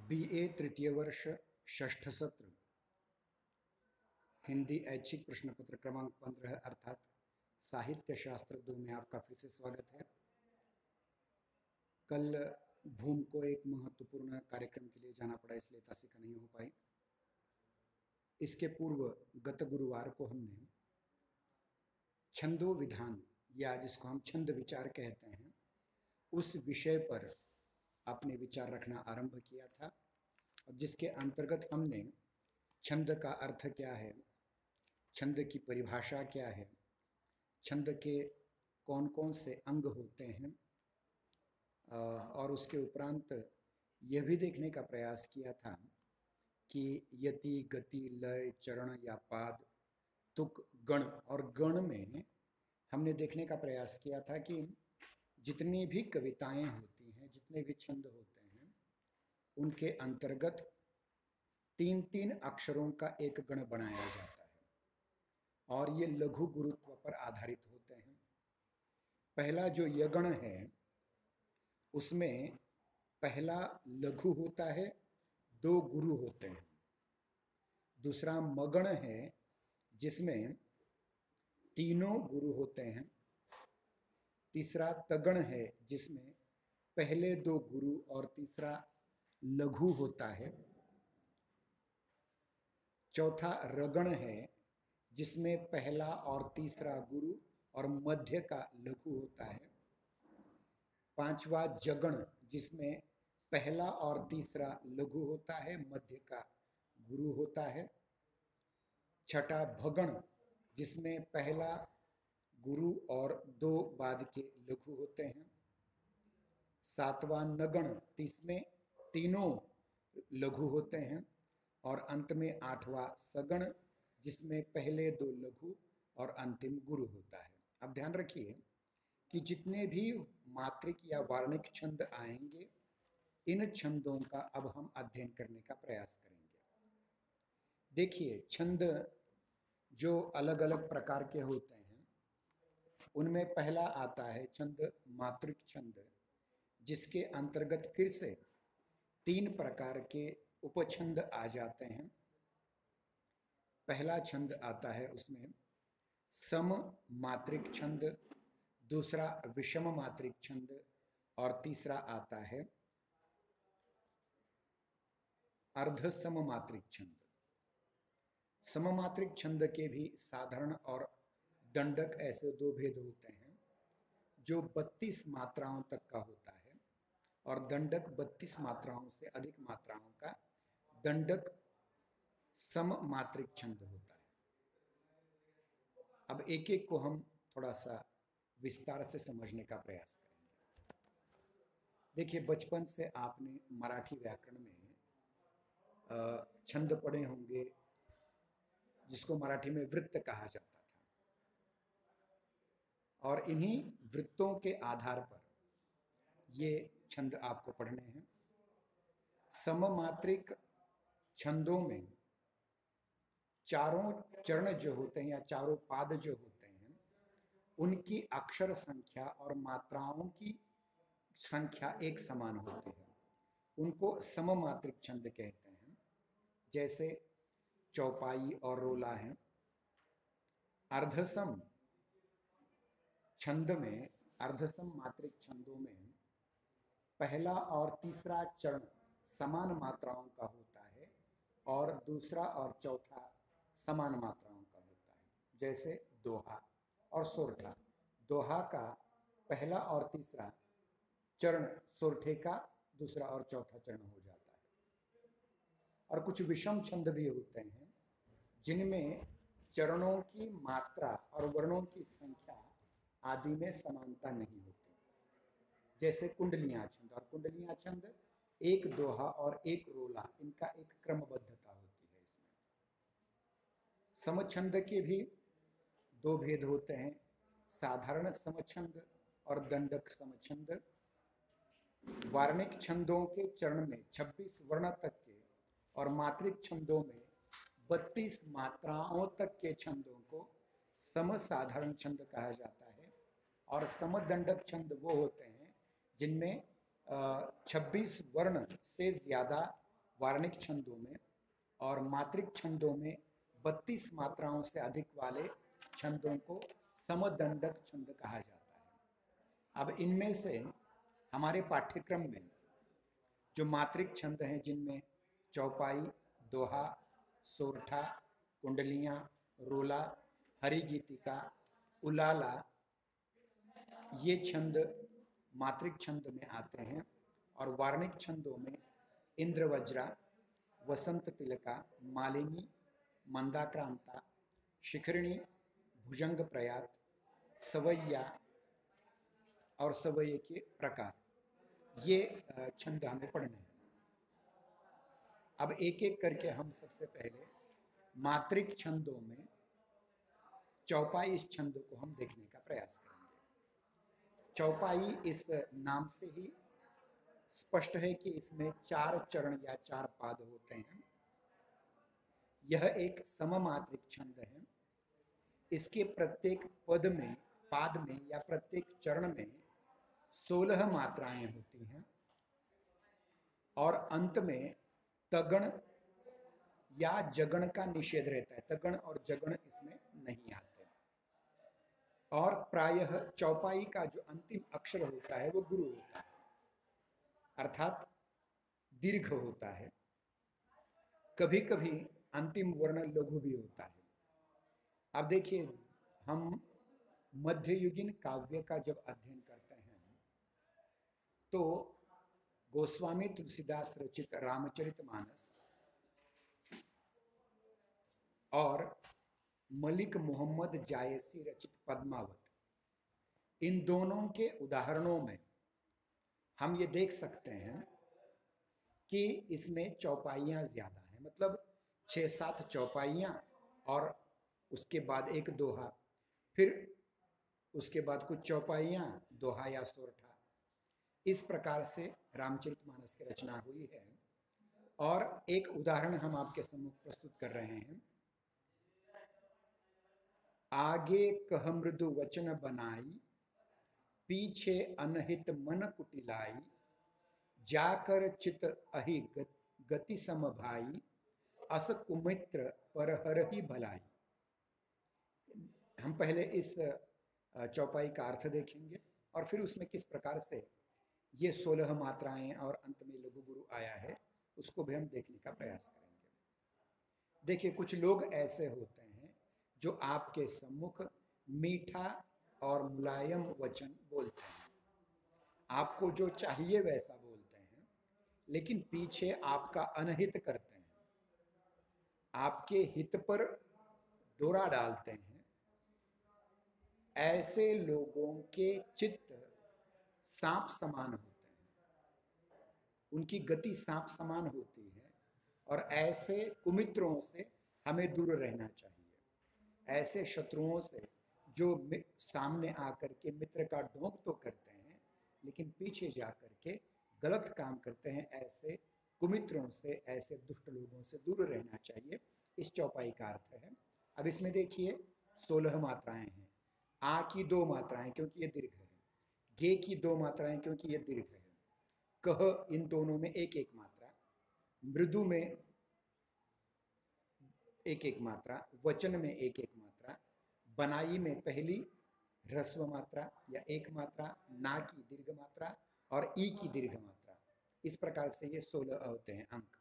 BA तृतीय वर्ष षष्ठ सत्र हिंदी ऐच्छिक प्रश्न पत्र क्रमांक 15 अर्थात साहित्य शास्त्र 2 में आपका फिर से स्वागत है। कल भूम को एक महत्वपूर्ण कार्यक्रम के लिए जाना पड़ा, इसलिए तासिका नहीं हो पाई। इसके पूर्व गत गुरुवार को हमने छंदो विधान या जिसको हम छंद विचार कहते हैं उस विषय पर अपने विचार रखना आरंभ किया था, और जिसके अंतर्गत हमने छंद का अर्थ क्या है, छंद की परिभाषा क्या है, छंद के कौन कौन से अंग होते हैं, और उसके उपरांत यह भी देखने का प्रयास किया था कि यति, गति, लय, चरण या पाद, तुक, गण, और गण में हमने देखने का प्रयास किया था कि जितनी भी कविताएं होती हैं, जितने भी छंद होते हैं, उनके अंतर्गत 3-3 अक्षरों का एक गण बनाया जाता है और ये लघु गुरुत्व पर आधारित होते हैं। पहला जो यगण है उसमें पहला लघु होता है, 2 गुरु होते हैं। दूसरा मगण है जिसमें तीनों गुरु होते हैं। तीसरा तगण है जिसमें पहले 2 गुरु और तीसरा लघु होता है। चौथा रगण है जिसमें पहला और तीसरा गुरु और मध्य का लघु होता है। पांचवा जगण जिसमें पहला और तीसरा लघु होता है, मध्य का गुरु होता है। छठा भगण जिसमें पहला गुरु और 2 बाद के लघु होते हैं। सातवां नगण जिसमें तीनों लघु होते हैं, और अंत में 8वां सगण जिसमें पहले 2 लघु और अंतिम गुरु होता है। अब ध्यान रखिए कि जितने भी मात्रिक या वार्णिक छंद आएंगे, इन छंदों का अब हम अध्ययन करने का प्रयास करेंगे। देखिए, छंद जो अलग अलग प्रकार के होते हैं उनमें पहला आता है छंद मात्रिक छंद, जिसके अंतर्गत फिर से 3 प्रकार के उपछंद आ जाते हैं। पहला छंद आता है उसमें सम मात्रिक छंद, दूसरा विषम मात्रिक छंद, और तीसरा आता है अर्ध सम मात्रिक छंद। सममात्रिक छंद के भी साधारण और दंडक ऐसे 2 भेद होते हैं, जो 32 मात्राओं तक का होता है, और दंडक 32 मात्राओं से अधिक मात्राओं का दंडक सममात्रिक छंद होता है। अब एक एक को हम थोड़ा सा विस्तार से समझने का प्रयास करेंगे। देखिए, बचपन से आपने मराठी व्याकरण में छंद पढ़े होंगे, जिसको मराठी में वृत्त कहा जाता था, और इन्हीं वृत्तों के आधार पर ये छंद आपको पढ़ने हैं। सममात्रिक छंदों में चारों चरण जो होते हैं या चारों पाद जो होते हैं, उनकी अक्षर संख्या और मात्राओं की संख्या एक समान होती है। उनको सममात्रिक छंद कहते हैं। जैसे चौपाई और रोला हैं। अर्धसम छंद में, अर्धसम मात्रिक छंदों में पहला और तीसरा चरण समान मात्राओं का होता है और दूसरा और चौथा समान मात्राओं का होता है। जैसे दोहा और सोरठा। दोहा का पहला और तीसरा चरण सोरठे का दूसरा और चौथा चरण हो जाता है। और कुछ विषम छंद भी होते हैं जिनमें चरणों की मात्रा और वर्णों की संख्या आदि में समानता नहीं होती। जैसे कुंडलियां छंद। और कुंडलियां छंद एक दोहा और एक रोला, इनका एक क्रमबद्धता होती है। इसमें समछंद के भी 2 भेद होते हैं, साधारण समछंद और दंडक समछंद। वार्णिक छंदों के चरण में 26 वर्ण तक के और मात्रिक छंदों में 32 मात्राओं तक के छंदों को समसाधारण छंद कहा जाता है। और समदंडक छंद वो होते हैं जिनमें 26 वर्ण से ज्यादा वार्णिक छंदों में और मात्रिक छंदों में 32 मात्राओं से अधिक वाले छंदों को समदंडक छंद कहा जाता है। अब इनमें से हमारे पाठ्यक्रम में जो मात्रिक छंद हैं, जिनमें चौपाई, दोहा, सोरठा, कुंडलियाँ, रोला, हरिगीतिका, उलाला, ये छंद मात्रिक छंद में आते हैं। और वार्णिक छंदों में इंद्रवज्रा, वसंत तिलका, मालिनी, मंदाक्रांता, शिखरिणी, भुजंग प्रयात, सवैया और सवैये के प्रकार, ये छंद हमें पढ़ने हैं। अब एक एक करके हम सबसे पहले मात्रिक छंदों में चौपाई इस छंद को हम देखने का प्रयास करेंगे। चौपाई इस नाम से ही स्पष्ट है कि इसमें 4 चरण या 4 पाद होते हैं। यह एक सममात्रिक छंद है। इसके प्रत्येक पद में, पाद में या प्रत्येक चरण में 16 मात्राएं होती हैं और अंत में तगण या जगण का निषेध रहता है। तगण और जगण इसमें नहीं आते। और प्रायः चौपाई का जो अंतिम अक्षर होता है वो गुरु होता है, अर्थात दीर्घ होता है। कभी कभी अंतिम वर्ण लघु भी होता है। अब देखिए, हम मध्ययुगीन काव्य का जब अध्ययन करते हैं तो गोस्वामी तुलसीदास रचित रामचरितमानस और मलिक मोहम्मद जायसी रचित पद्मावत, इन दोनों के उदाहरणों में हम ये देख सकते हैं कि इसमें चौपाइयाँ ज़्यादा हैं। मतलब 6-7 चौपाइयाँ और उसके बाद एक दोहा, फिर उसके बाद कुछ चौपाइयाँ, दोहा या सोरठा। इस प्रकार से रामचरितमानस की रचना हुई है। और एक उदाहरण हम आपके सम्मुख प्रस्तुत कर रहे हैं। आगे कह मृदु वचन बनाई, पीछे अनहित मन कुटिलाई, जाकर चित अहि गति सम भाई, अस कुमित्र पर हरहि भलाई। हम पहले इस चौपाई का अर्थ देखेंगे और फिर उसमें किस प्रकार से ये 16 मात्राएं और अंत में लघु गुरु आया है उसको भी हम देखने का प्रयास करेंगे। देखिए, कुछ लोग ऐसे होते हैं जो आपके सम्मुख मीठा और मुलायम वचन बोलते हैं, आपको जो चाहिए वैसा बोलते हैं, लेकिन पीछे आपका अनहित करते हैं, आपके हित पर डोरा डालते हैं। ऐसे लोगों के चित्त सांप समान होते हैं, उनकी गति सांप समान होती है। और ऐसे कुमित्रों से हमें दूर रहना चाहिए। ऐसे शत्रुओं से जो सामने आकर के मित्र का ढोंग तो करते हैं लेकिन पीछे जाकर के गलत काम करते हैं, ऐसे कुमित्रों से, ऐसे दुष्ट लोगों से दूर रहना चाहिए। इस चौपाई का अर्थ है। अब इसमें देखिए 16 मात्राएं हैं। आ की 2 मात्राएं क्योंकि ये दीर्घ है, गे की 2 मात्राएं क्योंकि ये दीर्घ है, कह इन दोनों में एक एक मात्रा, मृदु में एक एक मात्रा, वचन में एक एक मात्रा, बनाई में पहली ह्रस्व मात्रा या एक मात्रा, ना की दीर्घ मात्रा और ई की दीर्घ मात्रा। इस प्रकार से ये 16 होते हैं अंक,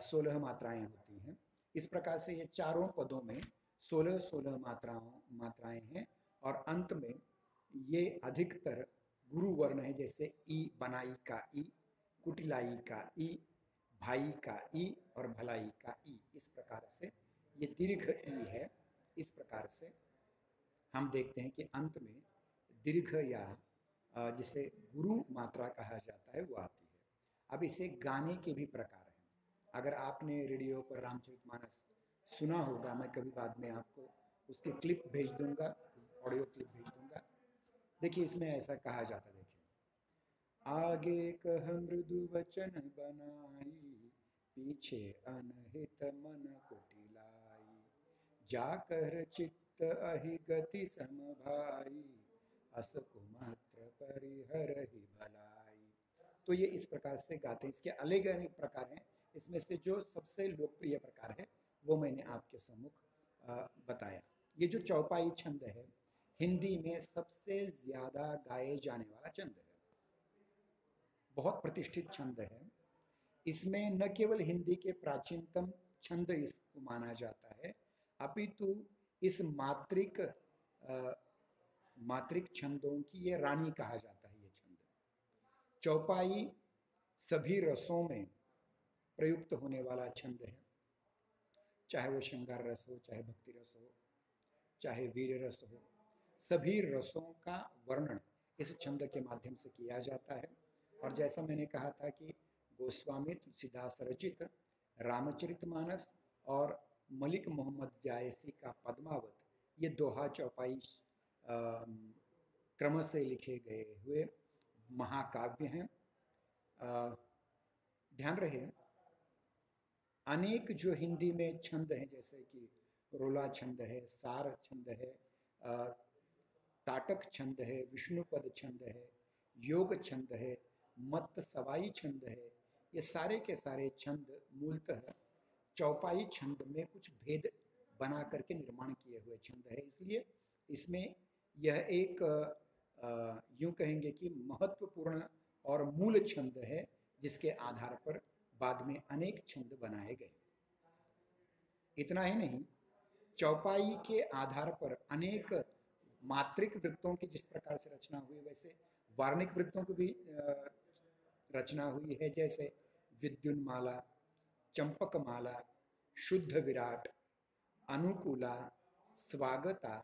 16 मात्राएं होती हैं। इस प्रकार से ये चारों पदों में 16 मात्राएं हैं और अंत में ये अधिकतर गुरु वर्ण है, जैसे ई, बनाई का ई, कुटिलाई का ई, भाई का ई और भलाई का ई। इस प्रकार से ये दीर्घ ई है। इस प्रकार से हम देखते हैं कि अंत में दीर्घ या जिसे गुरु मात्रा कहा जाता है वो आती है। अब इसे गाने के भी प्रकार हैं। अगर आपने रेडियो पर रामचरितमानस सुना होगा, मैं कभी बाद में आपको उसकी क्लिप भेज दूंगा, ऑडियो क्लिप भेज दूंगा। देखिए, इसमें ऐसा कहा जाता है, देखिए, आगे कह मृदु वचन बनाई, पीछे अनहित मन कुटिलाई, जाकर चित्त अहि गति सम भाई, अस कुमत्र परिहरहि भलाई। तो ये इस प्रकार से गाते हैं। इसके अलग अलग प्रकार हैं, इसमें से जो सबसे लोकप्रिय प्रकार है वो मैंने आपके सम्मुख बताया। ये जो चौपाई छंद है हिंदी में सबसे ज्यादा गाए जाने वाला छंद है, बहुत प्रतिष्ठित छंद है। इसमें न केवल हिंदी के प्राचीनतम छंद इसको माना जाता है, अपितु इस मात्रिक छंदों की ये रानी कहा जाता है। ये छंद चौपाई सभी रसों में प्रयुक्त होने वाला छंद है, चाहे वो श्रृंगार रस हो, चाहे भक्ति रस हो, चाहे वीर रस हो, सभी रसों का वर्णन इस छंद के माध्यम से किया जाता है। और जैसा मैंने कहा था कि गोस्वामी तुलसीदास रचित रामचरितमानस और मलिक मोहम्मद जायसी का पद्मावत, ये दोहा चौपाई क्रम से लिखे गए हुए महाकाव्य हैं। ध्यान रहे, अनेक जो हिंदी में छंद हैं, जैसे कि रोला छंद है, सार छंद है, ताटक छंद है, विष्णुपद छंद है, योग छंद है, मत्त सवाई छंद है, ये सारे के सारे छंद मूलतः चौपाई छंद में कुछ भेद बना करके निर्माण किए हुए छंद है। इसलिए इसमें यह एक यूं कहेंगे कि महत्वपूर्ण और मूल छंद है, जिसके आधार पर बाद में अनेक छंद बनाए गए। इतना ही नहीं, चौपाई के आधार पर अनेक मात्रिक वृत्तों की जिस प्रकार से रचना हुई, वैसे वार्णिक वृत्तों की भी रचना हुई है, जैसे विद्युन्माला, चंपकमाला, शुद्ध विराट, अनुकूला, स्वागता,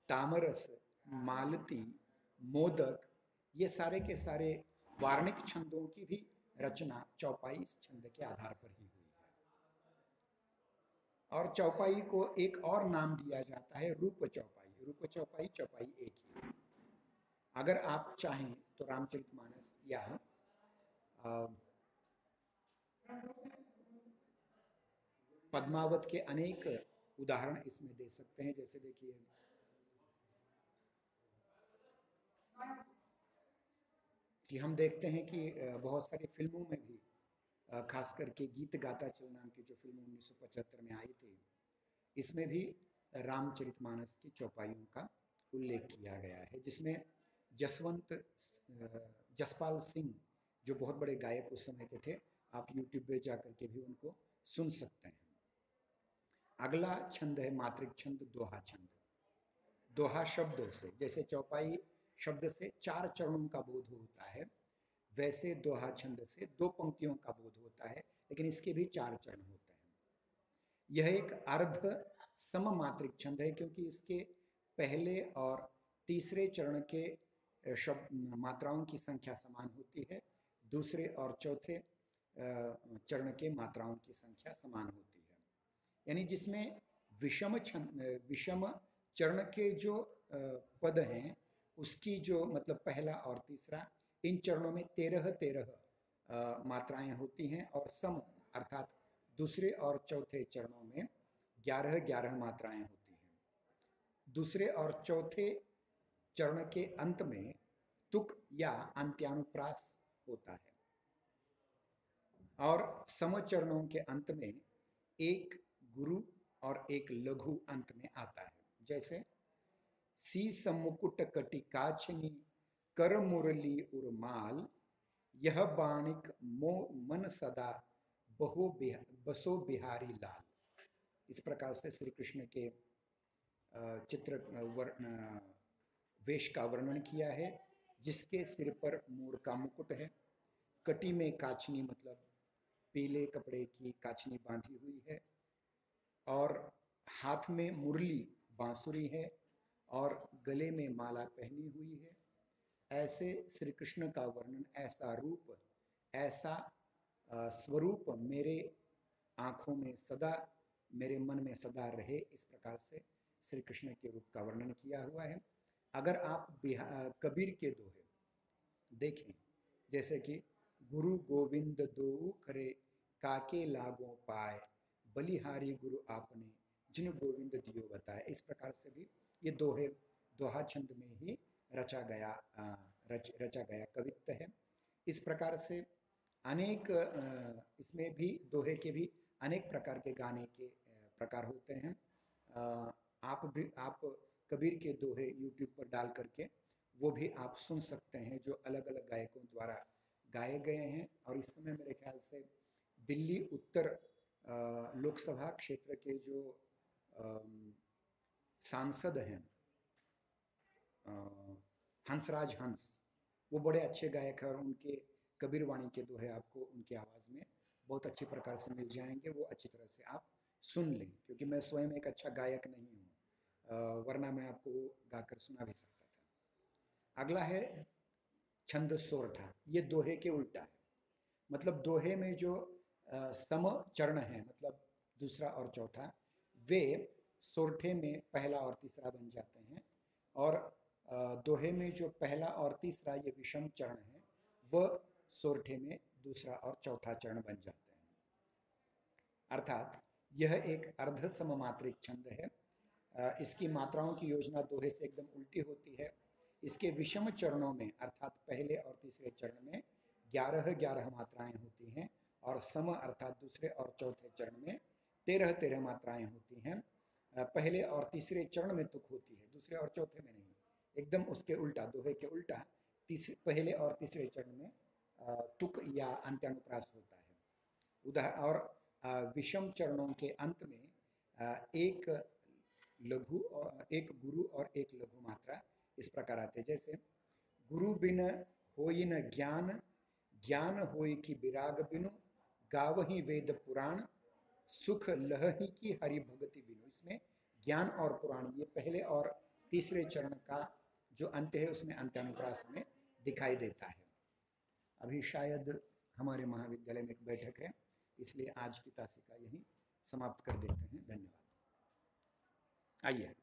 तामरस, मालती, मोदक, ये सारे के सारे वार्णिक छंदों की भी रचना चौपाई इस छंद के आधार पर ही हुई है। और चौपाई को एक और नाम दिया जाता है रूप चौपाई। रूप चौपाई, चौपाई एक ही है। अगर आप चाहें तो रामचरितमानस या पद्मावत के अनेक उदाहरण इसमें दे सकते हैं। जैसे देखिए, कि हम देखते हैं कि बहुत सारी फिल्मों में भी, खास करके गीत गाता चल नाम की जो फिल्म 1975 में आई थी, इसमें भी रामचरितमानस की चौपाइयों का उल्लेख किया गया है, जिसमें जसपाल सिंह जो बहुत बड़े गायक उस समय के थे, आप यूट्यूब पे जाकर के भी उनको सुन सकते हैं। अगला छंद है मात्रिक छंद, दोहा छंद। दोहा शब्द से, जैसे चौपाई शब्द से 4 चरणों का बोध होता है, वैसे दोहा छंद से 2 पंक्तियों का बोध होता है, लेकिन इसके भी 4 चरण होते हैं। यह एक अर्ध सममात्रिक छंद है, क्योंकि इसके पहले और तीसरे चरण के शब्द मात्राओं की संख्या समान होती है, दूसरे और चौथे चरण के मात्राओं की संख्या समान होती है। यानी जिसमें विषम चरण के जो पद हैं, उसकी जो मतलब पहला और तीसरा, इन चरणों में 13 मात्राएं होती हैं, और सम अर्थात दूसरे और चौथे चरणों में 11 मात्राएं होती हैं। दूसरे और चौथे चरण के अंत में तुक या अंत्यानुप्रास होता है, और समचरणों के अंत में एक गुरु और एक लघु अंत में आता है। जैसे सी सम्मुकुट कटि काछनी कर मुरली उर्माल, यह बाणिक मो मन सदा बसो बिहारी लाल। इस प्रकार से श्री कृष्ण के चित्र वेश का वर्णन किया है, जिसके सिर पर मोर का मुकुट है, कटी में काछनी मतलब पीले कपड़े की काछनी बांधी हुई है, और हाथ में मुरली बांसुरी है, और गले में माला पहनी हुई है। ऐसे श्री कृष्ण का वर्णन, ऐसा रूप, ऐसा स्वरूप मेरे आँखों में सदा, मेरे मन में सदा रहे, इस प्रकार से श्री कृष्ण के रूप का वर्णन किया हुआ है। अगर आप कबीर के दोहे देखें, जैसे कि गुरु गोविंद दो करे काके लागो पाए, बलिहारी गुरु आपने जिन गोविंद दियो बताए, इस प्रकार से भी ये दोहे दोहा छंद में ही रचा गया कवित्व है। इस प्रकार से अनेक इसमें भी दोहे के भी अनेक प्रकार के गाने के प्रकार होते हैं। आप कबीर के दोहे यूट्यूब पर डाल करके वो भी आप सुन सकते हैं, जो अलग अलग गायकों द्वारा गाए गए हैं। और इस समय मेरे ख्याल से दिल्ली उत्तर लोकसभा क्षेत्र के जो सांसद हैं हंसराज हंस, वो बड़े अच्छे गायक हैं और उनके कबीर वाणी के दोहे आपको उनकी आवाज़ में बहुत अच्छी प्रकार से मिल जाएंगे। वो अच्छी तरह से आप सुन लें, क्योंकि मैं स्वयं एक अच्छा गायक नहीं हूँ, वरना मैं आपको गाकर सुना भी सकता था। अगला है छंद सोरठा। ये दोहे के उल्टा है। मतलब दोहे में जो सम चरण है, मतलब दूसरा और चौथा, वे सोरठे में पहला और तीसरा बन जाते हैं। और दोहे में जो पहला और तीसरा ये विषम चरण है, वह सोरठे में दूसरा और चौथा चरण बन जाते हैं। अर्थात यह एक अर्ध सममात्रिक छंद है। इसकी मात्राओं की योजना दोहे से एकदम उल्टी होती है। इसके विषम चरणों में अर्थात पहले और तीसरे चरण में 11-11 मात्राएं होती हैं, और सम अर्थात दूसरे और चौथे चरण में 13-13 मात्राएं होती हैं। पहले और तीसरे चरण में तुक होती है, दूसरे और चौथे में नहीं। एकदम उसके उल्टा, दोहे के उल्टा पहले और तीसरे चरण में तुक या अंत्यानुप्रास होता है। और विषम चरणों के अंत में एक लघु और एक गुरु और एक लघु मात्रा इस प्रकार आते हैं, जैसे गुरु बिन होई न ज्ञान, ज्ञान होई की विराग बिनु, गावही वेद पुराण, सुख लहही की हरि भगति बिनु। इसमें ज्ञान और पुराण, ये पहले और तीसरे चरण का जो अंत है उसमें अंत्यानुप्रास में दिखाई देता है। अभी शायद हमारे महाविद्यालय में एक बैठक है, इसलिए आज की तासिका यहीं समाप्त कर देते हैं। धन्यवाद। आइए।